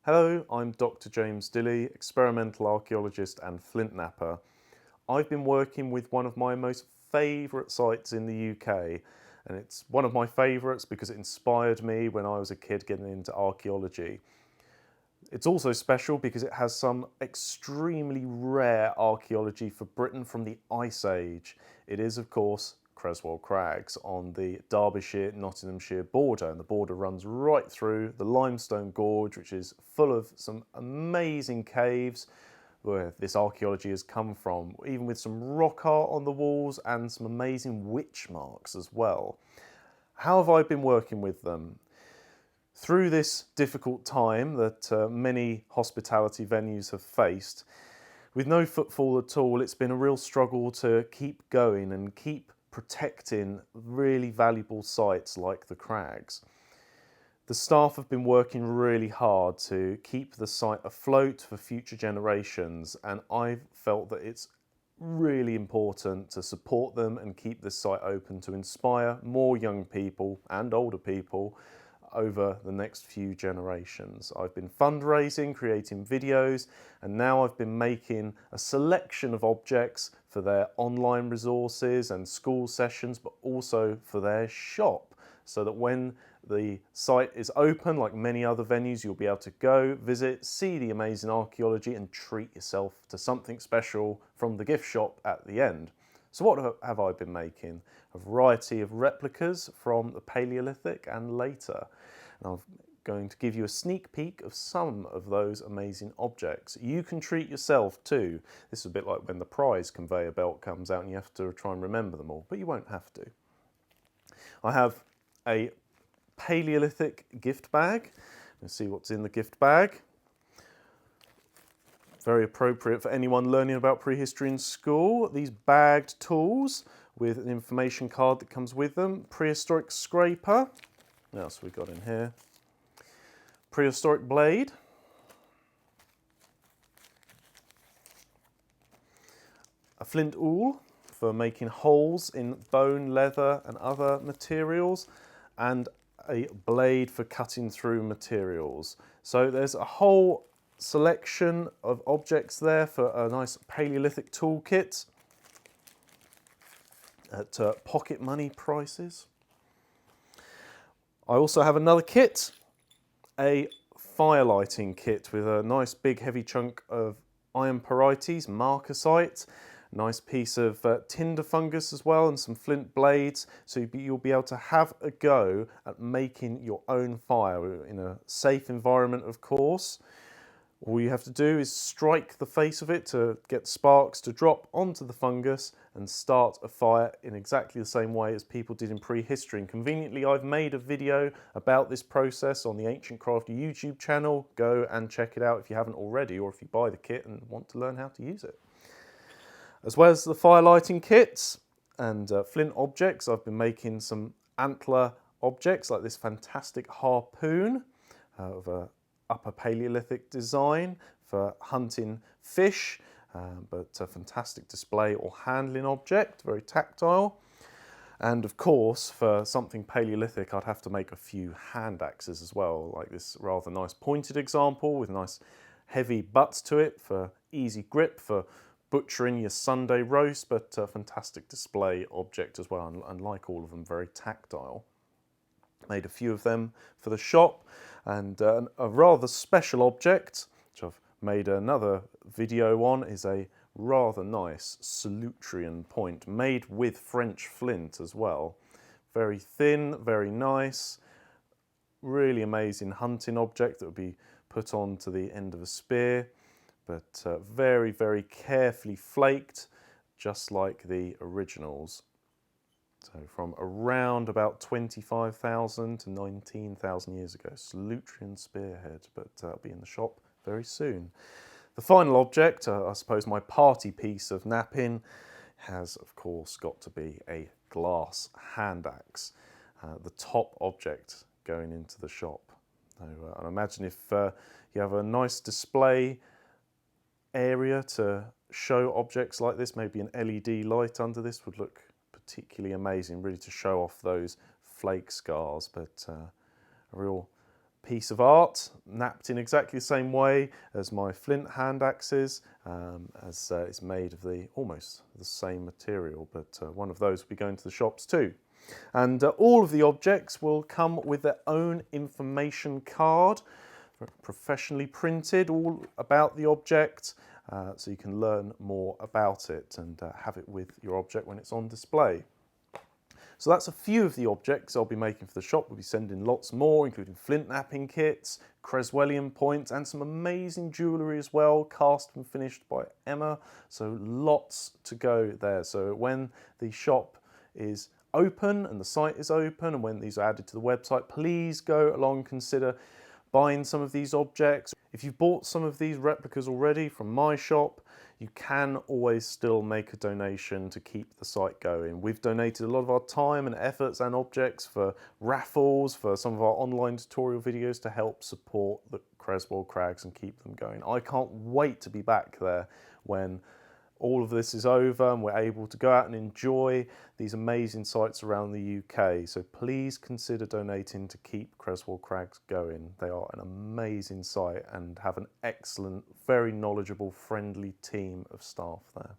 Hello, I'm Dr. James Dilley, experimental archaeologist and flint knapper. I've been working with one of my most favourite sites in the UK, and it's one of my favourites because it inspired me when I was a kid getting into archaeology. It's also special because it has some extremely rare archaeology for Britain from the Ice Age. It is, of course, Creswell Crags on the Derbyshire-Nottinghamshire border, and the border runs right through the limestone gorge, which is full of some amazing caves where this archaeology has come from, even with some rock art on the walls and some amazing witch marks as well. How have I been working with them? Through this difficult time that many hospitality venues have faced, with no footfall at all, it's been a real struggle to keep going and keep protecting really valuable sites like the Crags. The staff have been working really hard to keep the site afloat for future generations, and I've felt that it's really important to support them and keep this site open to inspire more young people and older people over the next few generations. I've been fundraising, creating videos, and now I've been making a selection of objects for their online resources and school sessions, but also for their shop, so that when the site is open, like many other venues, you'll be able to go, visit, see the amazing archaeology and treat yourself to something special from the gift shop at the end. So what have I been making? A variety of replicas from the Paleolithic and later. And I'm going to give you a sneak peek of some of those amazing objects. You can treat yourself too. This is a bit like when the prize conveyor belt comes out and you have to try and remember them all, but you won't have to. I have a Paleolithic gift bag. Let's see what's in the gift bag. Very appropriate for anyone learning about prehistory in school. These bagged tools with an information card that comes with them. Prehistoric scraper. What else have we got in here? Prehistoric blade. A flint awl for making holes in bone, leather and other materials, and a blade for cutting through materials. So there's a whole selection of objects there for a nice Paleolithic toolkit at pocket money prices. I also have another kit, a firelighting kit with a nice big heavy chunk of iron parites, marcasite, nice piece of tinder fungus as well, and some flint blades, so you'll be able to have a go at making your own fire in a safe environment, of course. All you have to do is strike the face of it to get sparks to drop onto the fungus and start a fire in exactly the same way as people did in prehistory. And conveniently, I've made a video about this process on the Ancient Crafty YouTube channel. Go and check it out if you haven't already, or if you buy the kit and want to learn how to use it. As well as the fire lighting kits and flint objects, I've been making some antler objects like this fantastic harpoon of a upper Paleolithic design for hunting fish, but a fantastic display or handling object, very tactile. And of course, for something Paleolithic, I'd have to make a few hand axes as well, like this rather nice pointed example with nice heavy butts to it for easy grip for butchering your Sunday roast, but a fantastic display object as well, and like all of them, very tactile. Made a few of them for the shop, and a rather special object, which I've made another video on, is a rather nice Solutrean point, made with French flint as well. Very thin, very nice, really amazing hunting object that would be put on to the end of a spear, but very, very carefully flaked, just like the originals. So from around about 25,000 to 19,000 years ago, Solutrean spearhead, but that'll be in the shop very soon. The final object, I suppose my party piece of knapping, has of course got to be a glass hand axe, the top object going into the shop. So, I imagine if you have a nice display area to show objects like this, maybe an LED light under this would look particularly amazing, really to show off those flake scars, but a real piece of art, napped in exactly the same way as my flint hand axes, as it's made of almost the same material, but one of those will be going to the shops too. And all of the objects will come with their own information card, professionally printed, all about the object, so you can learn more about it and have it with your object when it's on display. So that's a few of the objects I'll be making for the shop. We'll be sending lots more, including flint knapping kits, Creswellian points, and some amazing jewellery as well, cast and finished by Emma. So lots to go there. So when the shop is open and the site is open and when these are added to the website, please go along and consider buying some of these objects. If you've bought some of these replicas already from my shop, you can always still make a donation to keep the site going. We've donated a lot of our time and efforts and objects for raffles, for some of our online tutorial videos to help support the Creswell Crags and keep them going. I can't wait to be back there when all of this is over and we're able to go out and enjoy these amazing sites around the UK. So please consider donating to keep Creswell Crags going. They are an amazing site and have an excellent, very knowledgeable, friendly team of staff there.